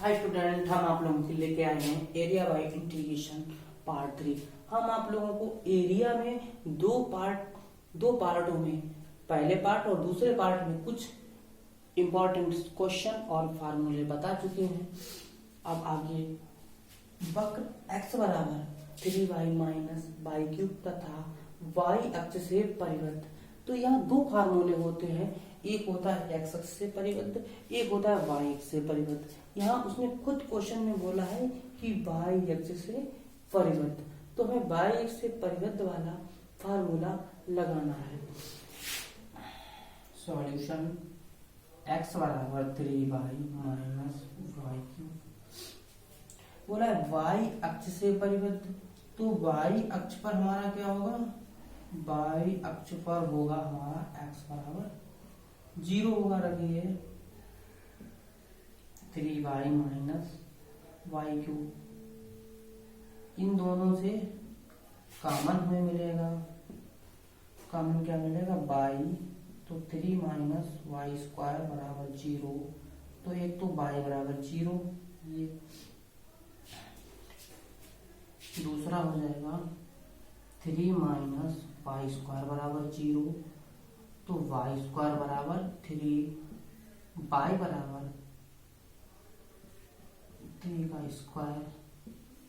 Hi student, हम आप लोगों के लिए लेके आए हैं एरिया बाय इंटीग्रेशन पार्ट 3। हम आप लोगों को एरिया में दो पार्टों में पहले पार्ट और दूसरे पार्ट में कुछ इंपॉर्टेंट क्वेश्चन और फार्मूले बता चुके हैं। अब आगे वक्र x बराबर 3y माइनस वाई क्यूब तथा y अक्ष से परिबद्ध। तो यहाँ दो फार्मूले होते हैं, एक होता है x अक्ष से परिबद्ध, एक होता है y अक्ष से परिबद्ध। यहाँ उसने खुद क्वेश्चन में बोला है कि y अक्ष से परिबद्ध, तो हमें y अक्ष से परिबद्ध वाला फार्मूला लगाना है। सॉल्यूशन x बराबर 3y माइनस वाई क्यूब। बोला है y अक्ष से परिबद्ध, तो y अक्ष पर हमारा क्या होगा, y अक्ष पर होगा हमारा x बराबर 0 होगा। रखिए 3y माइनस वाई क्यूब, इन दोनों से कॉमन हमें मिलेगा, कॉमन क्या मिलेगा y, तो 3 माइनस वाई स्क्वायर बराबर 0, तो एक तो y बराबर 0, ये दूसरा हो जाएगा 3 माइनस वाई स्क्वायर बराबर 0, तो वाई स्क्वायर बराबर 3, वाई बराबर 3 का स्क्वायर,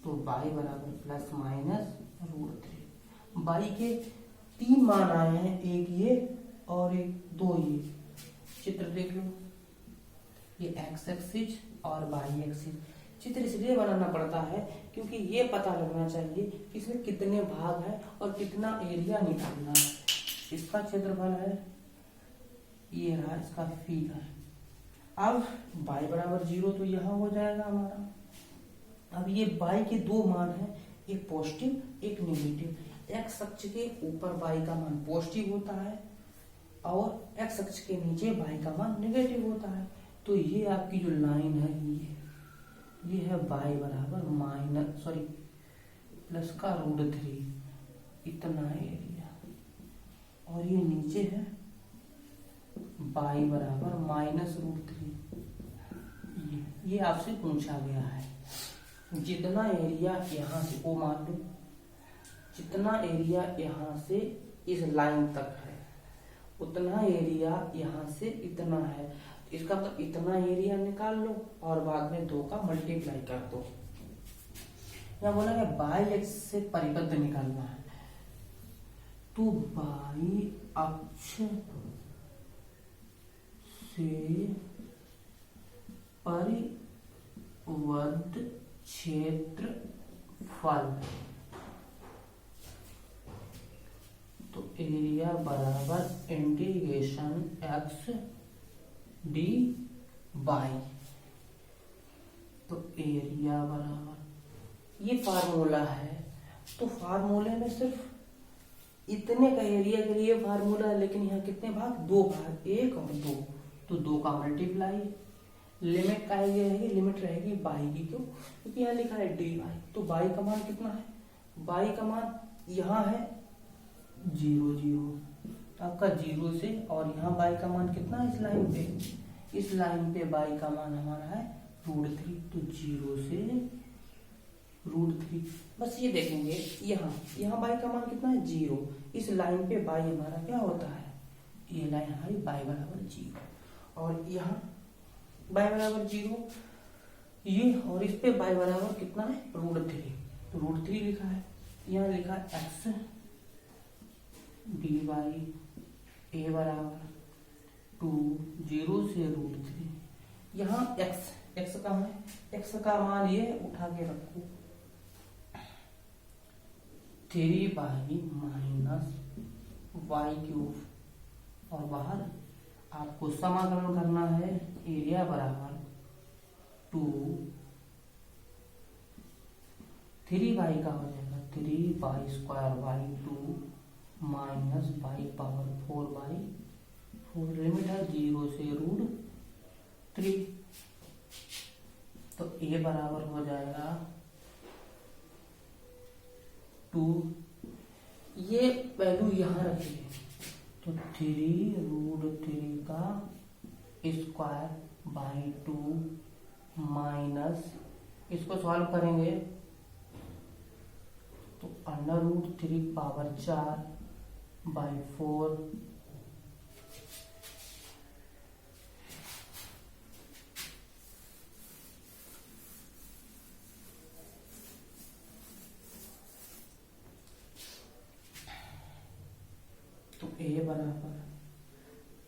तो वाई बराबर प्लस माइनस √3। वाई के 3 मान आए हैं, एक ये और एक दो ये। चित्र देख लो, ये एक्स एक्सिस और वाई एक्सिस। चित्र इसलिए बनाना पड़ता है क्योंकि ये पता लगना चाहिए कि इसमें कितने भाग हैं और कितना एरिया निकालना है। इसका क्षेत्रफल है, ये रहा इसका फिगर। अब y बराबर 0, तो यहाँ हो जाएगा हमारा। अब ये y के दो मान हैं, एक पॉजिटिव एक नेगेटिव। x अक्ष के ऊपर y का मान पॉजिटिव होता है और x अक्ष के नीचे y का मान नेगेटिव होता है। तो ये आपकी जो लाइन है ये है y बराबर माइनस प्लस का √3, इतना एरिया, और ये नीचे है y बराबर माइनस √3। ये आपसे पूछा गया है जितना एरिया यहाँ से, वो मान लो जितना एरिया यहाँ से इस लाइन तक है उतना एरिया यहाँ से इतना है। इसका मतलब इतना एरिया निकाल लो और बाद में 2 का मल्टीप्लाई कर दो। यहाँ बोला है y अक्ष से परिबद्ध निकालना है, तो y अक्ष से परिबद्ध क्षेत्रफल, तो एरिया बराबर इंटीग्रेशन x dy, तो एरिया बराबर ये फार्मूला है। तो फार्मूले में सिर्फ इतने का एरिया के लिए फार्मूला है, लेकिन यहाँ कितने भाग, 2 भाग, 1 और 2, तो 2 का मल्टीप्लाई। लिमिट का ये रहेगी, लिमिट रहेगी y की, क्यों, क्योंकि यहाँ लिखा है dy, तो y का मान कितना है, y का मान यहाँ है 0 0, आपका 0 से, और यहाँ y का मान कितना है इस लाइन पे y का मान हमारा है √3, तो 0 से √3। बस ये देखेंगे यहाँ y का मान कितना है 0, इस लाइन पे y हमारा क्या होता है, ये लाइन हमारी y बराबर 0, और यहाँ y बराबर 0 ये, और इस पे y बराबर कितना है √3, तो √3 लिखा है। यहाँ लिखा है x dy a बराबर 2, 0 से √3। यहाँ x का है, x का मान ये उठा के रखो 3y माइनस वाई क्यूब, और बाहर आपको समाकलन करना है, एरिया बराबर 2, 3y का हो जाएगा 3y square by 2 minus y power 4/4, limit है 0 से √3, तो a बराबर हो जाएगा 2, ये वैल्यू यहाँ रखिए, तो 3 √3 का स्क्वायर बाई 2 माइनस, इसको सॉल्व करेंगे तो √3⁴/4 तो a बराबर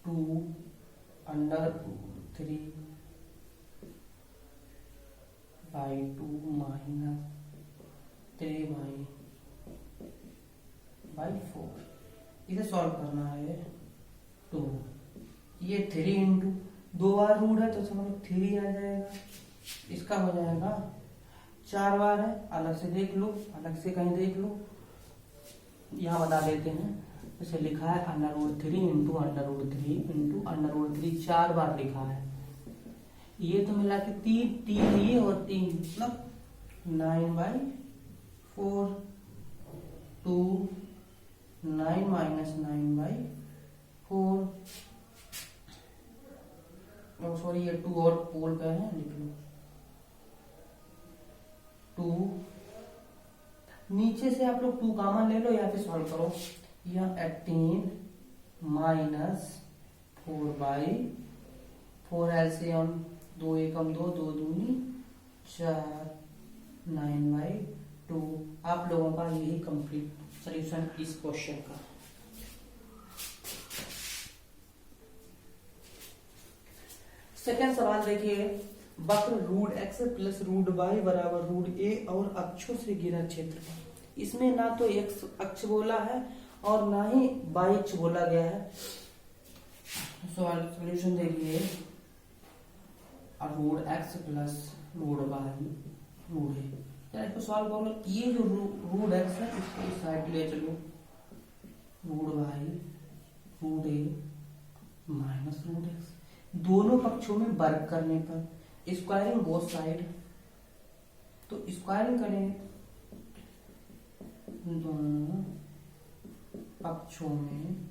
2√3/2 माइनस 3/4। इसे सॉल्व करना है। 2, ये 3 इंटू 2 बार रूट है तो समझो 3 आ जाएगा। इसका हो जाएगा 4 बार है, अलग से देख लो, अलग से कहीं देख लो, यहाँ बता देते हैं। इसे लिखा है √3 इंटू √3 4 बार लिखा है। ये तो मिला के 3 ये और 3 मतलब 9/4। 2 9 माइनस 9/4। सॉरी, ये 2 और पोल का है, लिख लो 2। नीचे से आप लोग 2 कॉमन ले लो या फिर सॉल्व करो। यह 18 माइनस 4/4 एलसीएम 2 एकम 2 2 दूनी 4 9/2। आप लोगों का यही कंप्लीट सॉल्यूशन इस क्वेश्चन का। सेकेंड सवाल देखिए, वक्र √x प्लस √y बराबर √a और अक्षों से घिरा क्षेत्र। इसमें ना तो x अक्ष बोला है और ना ही y अक्ष बोला गया है। सॉल्यूशन देखिए, √x प्लस √y √a। इसको सॉल्व करो। ये जो √x है इसको इस साइड ले चलो, √y √a माइनस √x। दोनों पक्षों में वर्ग करने पर स्क्वायरिंग बोथ साइड, तो स्क्वायरिंग करेंगे दोनों पक्षों में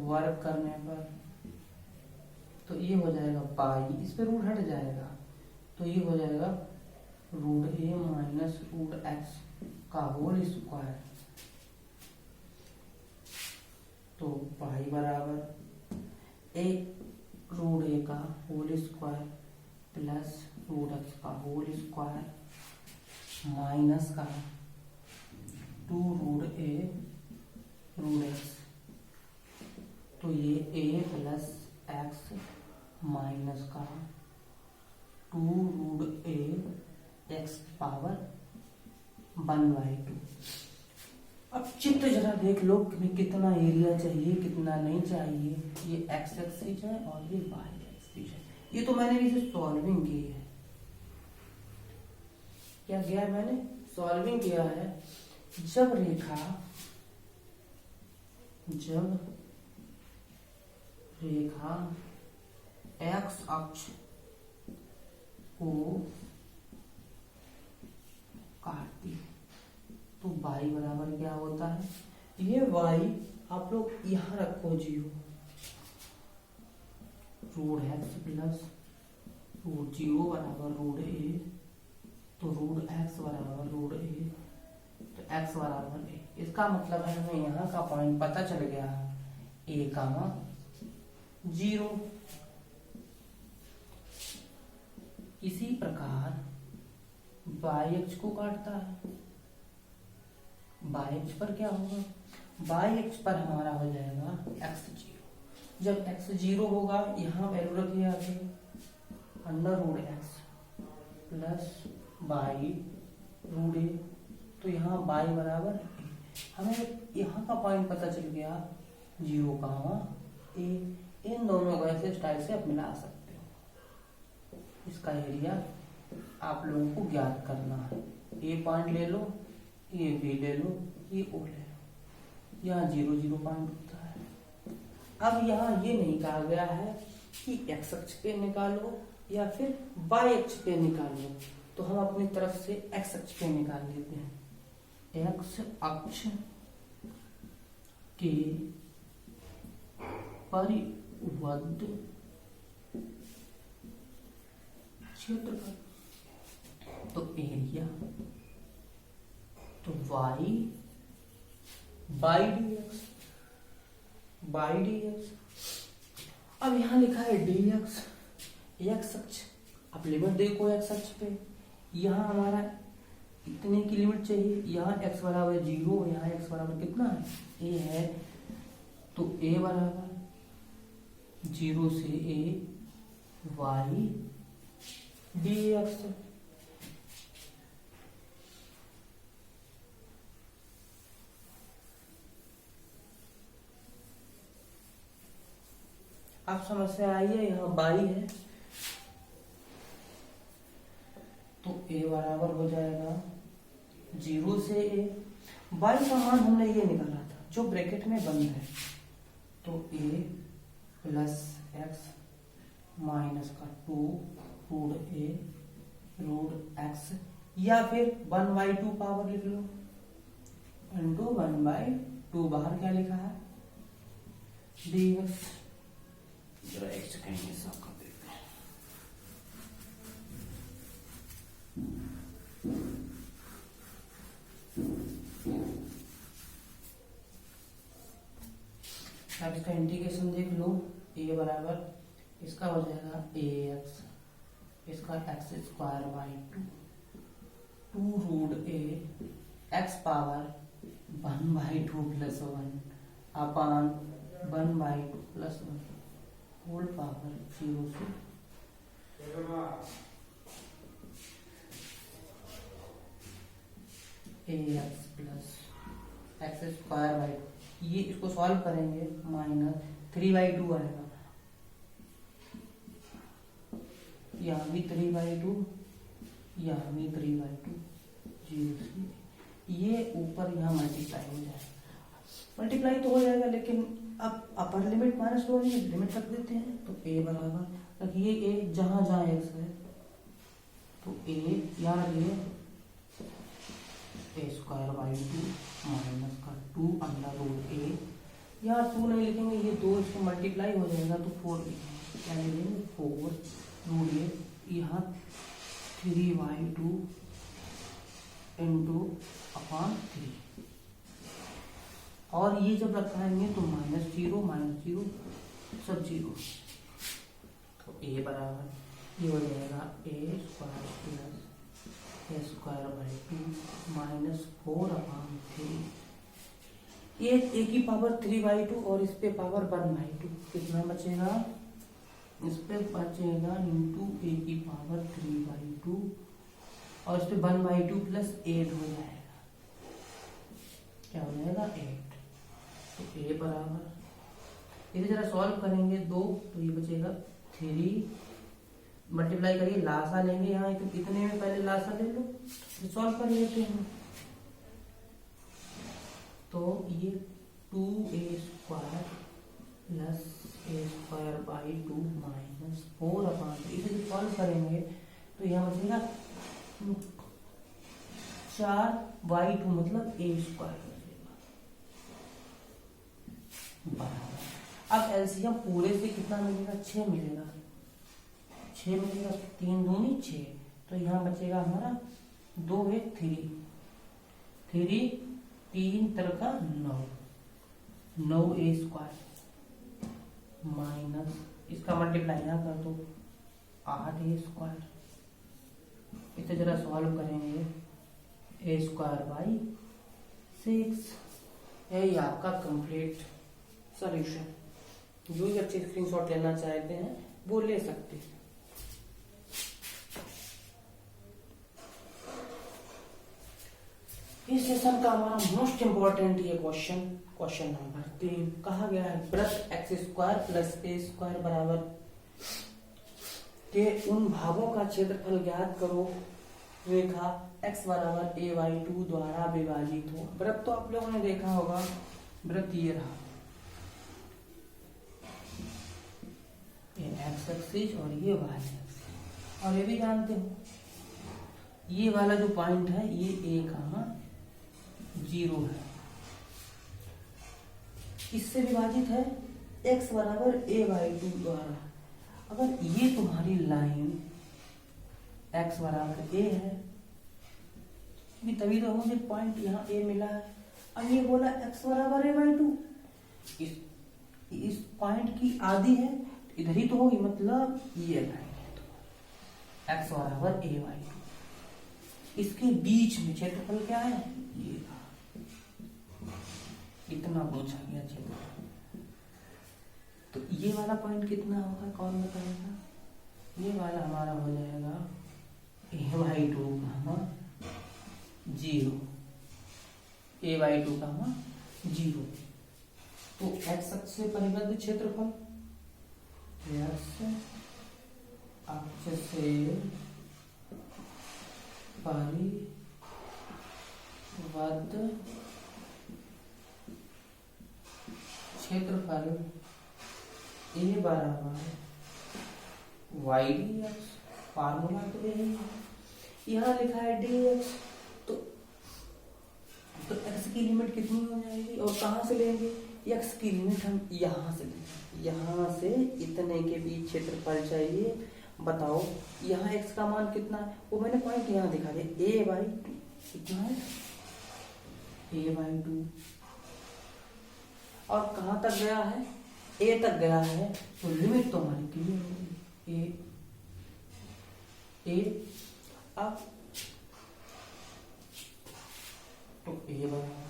वर्ग करने पर, तो ये हो जाएगा पाई, इस पे रूट हट जाएगा तो ये हो जाएगा √a माइनस √x का होल स्क्वायर। तो पाई बराबर √a का होल स्क्वायर प्लस √x का होल स्क्वायर माइनस का 2√a √x। तो ये a प्लस x माइनस का 2√a x पावर 1/2। अब चित्र जरा देख लो कि कितना एरिया चाहिए कितना नहीं चाहिए। ये x एक्सिस है और ये y एक्सिस है। ये तो मैंने इसे सॉल्विंग की है। क्या किया है मैंने? सॉल्विंग किया है। जब रेखा x अक्ष को काटती है तो y बराबर क्या होता है? ये y आप लोग यहां रखो 0, √x प्लस √0 बराबर √a, तो √x बराबर √a, तो x बराबर a। इसका मतलब है हमें यहाँ का पॉइंट पता चल गया, a, 0। इसी प्रकार y अक्ष को काटता है। y अक्ष पर क्या होगा? y अक्ष पर हमारा हो जाएगा x0। जब x0 होगा यहाँ वैल्यू रखिए आगे √x प्लस y √a, तो यहाँ y बराबर हमें यहाँ का पॉइंट पता चल गया 0, a। इन दोनों को ऐसे स्टाइल से आप मिला सकते हो। इसका एरिया आप लोगों को ज्ञात करना है। ए पॉइंट ले लो, ये बी ले लो, ये ओ ले लो। यहाँ 0 0 पॉइंट होता है। अब यहाँ ये नहीं कहा गया है कि x अक्ष पे निकालो या फिर y अक्ष पे निकालो, तो हम अपनी तरफ से x अक्ष पे निकाल लेते हैं। x अक्ष के परिबद्ध क्षेत्रफल। तो एरिया, तो y by D x, by D x. अब यहां लिखा है डी एक्स, एक्स अक्ष। अब लिमिट देखो एक्स अक्ष पे, यहाँ हमारा इतने की लिमिट चाहिए, यहाँ x बराबर 0, यहाँ x बराबर कितना है, a है। तो a बराबर 0 से a y डी एक्स। अब समस्या आई है, यहाँ बाई है, तो a बराबर हो जाएगा 0 से a। बाई का मान हमने ये निकाला था जो ब्रैकेट में बंद है, तो a प्लस एक्स माइनस का 2 रूट a रूट x, या फिर 1/2 पावर लिख लो इंटू 1/2। बाहर क्या लिखा है, dx। जरा एक सेकेंड में साफ कर देते हैं। अब इसका इंटीग्रेशन देख लो, a बराबर इसका हो जाएगा ax, इसका x square by 2 root a x power 1/2 plus 1 upon 1/2 plus 1 whole power 0 से ax plus x square by 2। ये इसको सॉल्व करेंगे माइनस 3/2 आएगा, यहाँ भी 3/2, यहाँ भी 3/2, 0 से ये ऊपर यहाँ मल्टीप्लाई हो जाएगा। मल्टीप्लाई तो हो जाएगा, लेकिन अब अपर लिमिट माइनस लो नहीं, लिमिट रख देते हैं। तो a बराबर रखिए a, जहां जहां x है तो a यहाँ रखिए a स्क्वायर बाई 2 माइनस का 2 अंडर रूट a। यहाँ 2 नहीं लिखेंगे, ये 2 इसको मल्टीप्लाई हो जाएगा तो 4 लिखेंगे, क्या लिखेंगे 4 रूट a, यहाँ 3/2 इंटू अपॉन 3। और ये जब रखाएंगे तो -0 -0 सब 0। तो a बराबर ये हो जाएगा a square plus a square by 2 minus 4/3। ये a की पावर 3/2 और इस पे पावर 1/2, कितना बचेगा, इस पे बचेगा इंटू a की पावर 3/2 और इस पे 1/2 प्लस 8 हो जाएगा, क्या हो जाएगा 8। तो a बराबर इसे जरा सॉल्व करेंगे 2, तो ये बचेगा 3, मल्टीप्लाई करिए लासा लेंगे, यहाँ इतने में पहले लासा ले लो, सॉल्व कर लेते हैं। तो ये 2a square plus a square by 2 minus 4/3, इसे सॉल्व करेंगे तो यहाँ बचेगा 4/2 मतलब a स्क्वायर बराबर। अब एलसीएम पूरे से कितना मिलेगा, 6 मिलेगा, 6 मिलेगा, 3 दूनी 6, तो यहाँ बचेगा हमारा 2 है 3, 3 तरका 9 a स्क्वायर माइनस इसका मल्टीप्लाई यहाँ कर दो 8 a स्क्वायर। इसे जरा सॉल्व करेंगे a स्क्वायर बाई 6। यही आपका कंप्लीट सॉल्यूशन। जो भी बच्चे स्क्रीनशॉट लेना चाहते हैं वो ले सकते हैं। इस सेशन का हमारा मोस्ट इंपॉर्टेंट ये क्वेश्चन नंबर 3 कहा गया है, वृत्त एक्स स्क्वायर प्लस ए स्क्वायर बराबर के उन भागों का क्षेत्रफल ज्ञात करो, रेखा x बराबर a/2 द्वारा विभाजित हो। वृत्त तो आप लोगों ने देखा होगा, वृत्त ये रहा, ये x एक्सिस और ये y एक्सिस, और ये भी जानते हो ये वाला जो पॉइंट है ये a कहाँ 0 है, इससे विभाजित है x बराबर a/2 द्वारा। अगर ये तुम्हारी लाइन x बराबर a है, तभी तो मुझे पॉइंट यहाँ a मिला है। अब ये बोला x बराबर a/2, इस पॉइंट की आधी है, इधर ही तो होगी, मतलब ये लगाएंगे तो x बराबर a/2। इसके बीच में क्षेत्रफल क्या है, ये इतना पूछा गया क्षेत्रफल। तो ये वाला पॉइंट कितना होगा, कौन बताएगा? ये वाला हमारा हो जाएगा a/2 का 0, a/2 का 0। तो x अक्ष से परिबद्ध क्षेत्रफल, x अक्ष से परिबद्ध क्षेत्रफल a बराबर y dx, फार्मूला तो यही है, यहाँ लिखा है dx, तो x की लिमिट कितनी हो जाएगी, और कहाँ से लेंगे? x की लिमिट हम यहाँ से लेंगे, यहाँ से इतने के बीच क्षेत्रफल चाहिए। बताओ यहाँ x का मान कितना है, वो मैंने पॉइंट यहाँ दिखा दिया, a/2 कितना है, a/2। और कहाँ तक गया है, a तक गया है, तो लिमिट तो हमारी क्लियर होगी, a अब तो a बराबर,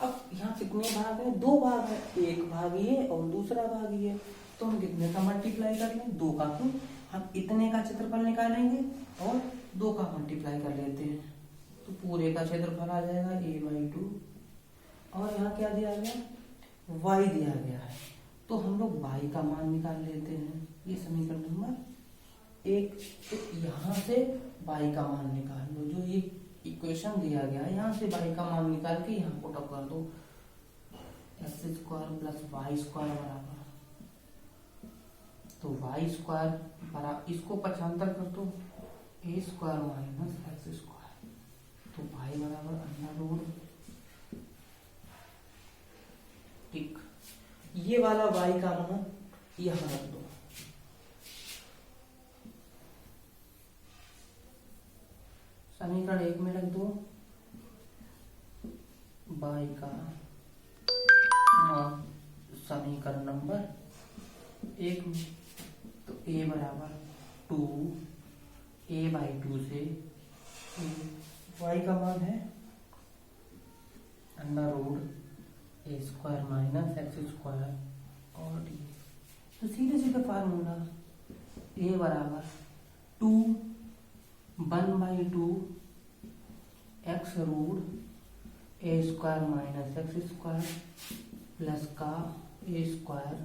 अब यहाँ कितने भाग हैं, 2 भाग है, एक भाग ये और दूसरा भाग ये, तो हम कितने का मल्टीप्लाई कर लें, 2 का, क्यों हम इतने का क्षेत्रफल निकालेंगे और 2 का मल्टीप्लाई कर लेते हैं, तो पूरे का क्षेत्रफल आ जाएगा a/2। और यहाँ क्या दिया गया, y दिया गया है, तो हम लोग y का मान निकाल लेते हैं, ये समीकरण नंबर 1। तो यहाँ से y का मान निकाल लो, जो ये इक्वेशन दिया गया है, यहाँ से y का मान निकाल के यहाँ पुट अप कर दो, x² प्लस y² बराबर, तो y² बराबर, इसको 75 कर दो, a² माइनस x², तो y बराबर अंडर, ठीक। ये वाला y का मान यहाँ रख दो, समीकरण 1 में रख दो y का समीकरण नंबर 1 में, तो a बराबर 2, a/2 से y का मान है अंडर a² माइनस x² और d, तो सीधे सीधे फार्मूला a बराबर 2 1/2 x√a² माइनस x² प्लस का a²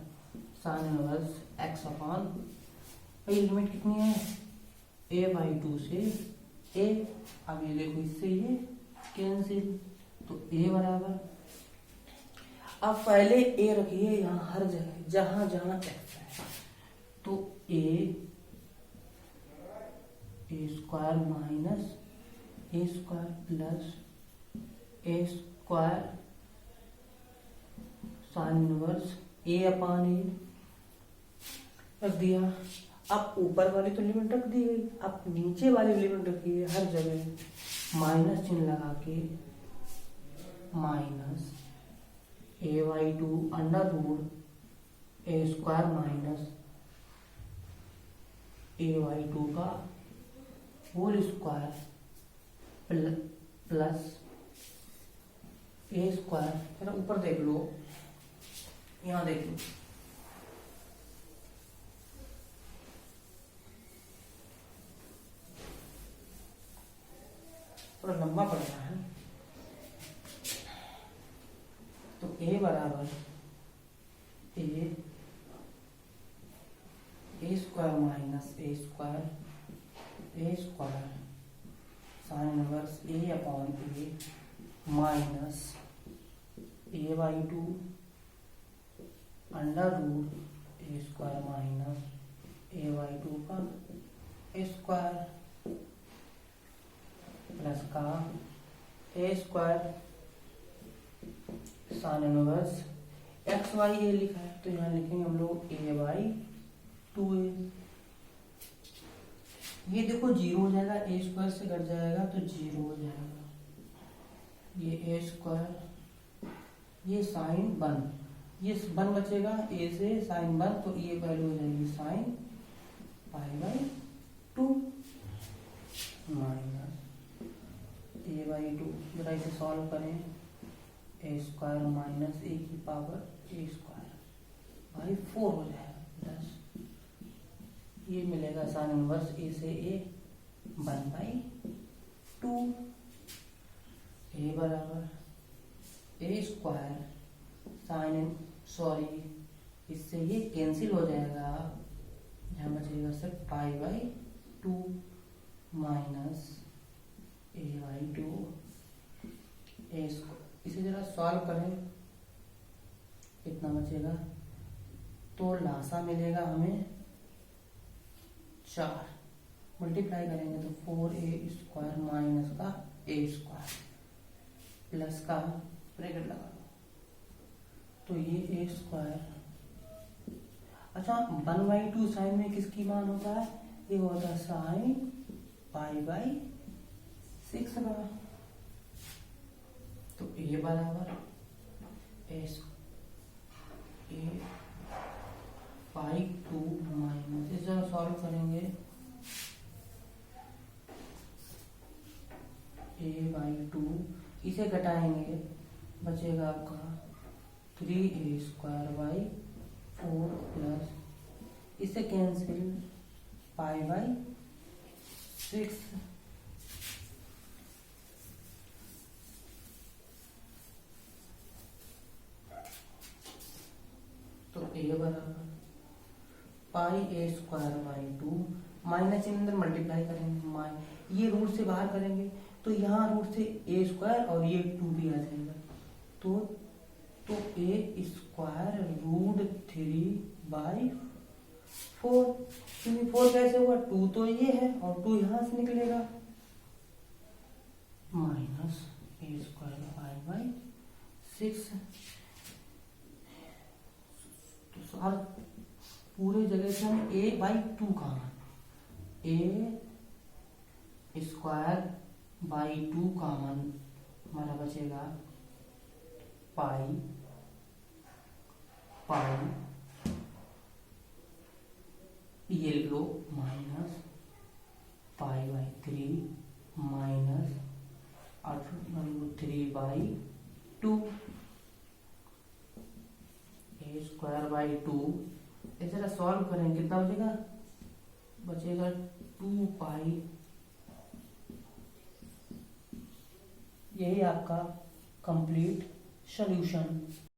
sine inverse x upon, भाई लिमिट कितनी है, a/2 से a, अब ये देखो इससे ये कैंसिल, तो a बराबर, अब पहले a रखिए यहाँ हर जगह जहां जहां x है, तो a² minus a² plus a² sine inverse a upon a रख दिया। अब ऊपर वाली तो लिमिट रख दी गई, अब नीचे वाली लिमिट रखिए, हर जगह माइनस चिन्ह लगा के, minus a/2 under a² minus a/2 का होल स्क्वायर प्लस a², जरा ऊपर देख लो, यहाँ देख लो, थोड़ा लंबा पड़ रहा है, तो a बराबर a² minus a² sine inverse a upon a minus a/2 under a² minus a/2 का स्क्वायर प्लस का a² साइन इनवर्स XY लिखा है, तो यहाँ लिखेंगे हम लोग a/2a, ये देखो जीरो हो जाएगा, ए स्क्वायर से कट जाएगा तो जीरो हो जाएगा, ये ए स्क्वायर, ये साइन वन, ये वन बचेगा, ए से साइन वन, तो ये वैल्यू हो जाएगी sine pi by two minus A by two. जरा इसे सॉल्व करें, ए स्क्वायर माइनस ए की power A square by four हो जाएगा 10, ये मिलेगा साइन इनवर्स ए से ए 1/2, ए बराबर ए स्क्वायर साइन, सॉरी इससे ये कैंसिल हो जाएगा, यहाँ बचेगा सिर्फ pi by two minus A by two A square. इसे जरा सॉल्व करें, कितना बचेगा, तो लासा मिलेगा हमें 4, मल्टीप्लाई करेंगे तो 4a स्क्वायर माइनस का a स्क्वायर प्लस का ब्रैकेट लगा दो, तो ये a स्क्वायर। अच्छा 1/2 साइन में किसकी मान होता है, ये होता है साइन पाई बाई 6 का, तो a बराबर a पाई 2 माइनस, इसे जरा सॉल्व करेंगे, a/2 इसे घटाएंगे, बचेगा आपका 3a स्क्वायर बाई 4 प्लस, इसे कैंसिल पाई बाई 6, तो a बराबर पाई ए स्क्वायर बाई 2 माइनस के अंदर मल्टीप्लाई करेंगे, ये रूट से बाहर करेंगे तो यहाँ रूट से ए स्क्वायर और ये 2 भी आ जाएगा, तो ए स्क्वायर रूट 3 बाई 4, क्योंकि 4 कैसे हुआ, 2 तो ये है और 2 यहाँ से निकलेगा, minus a square pi by 6, तो सार पूरे जगह से हम a/2 common, a square by 2 common, हमारा बचेगा पाई ये लो minus pi by 3 minus 3/2 a square by 2, जरा सॉल्व करेंगे कितना बचेगा, बचेगा 2 पाई, यही आपका कंप्लीट सॉल्यूशन।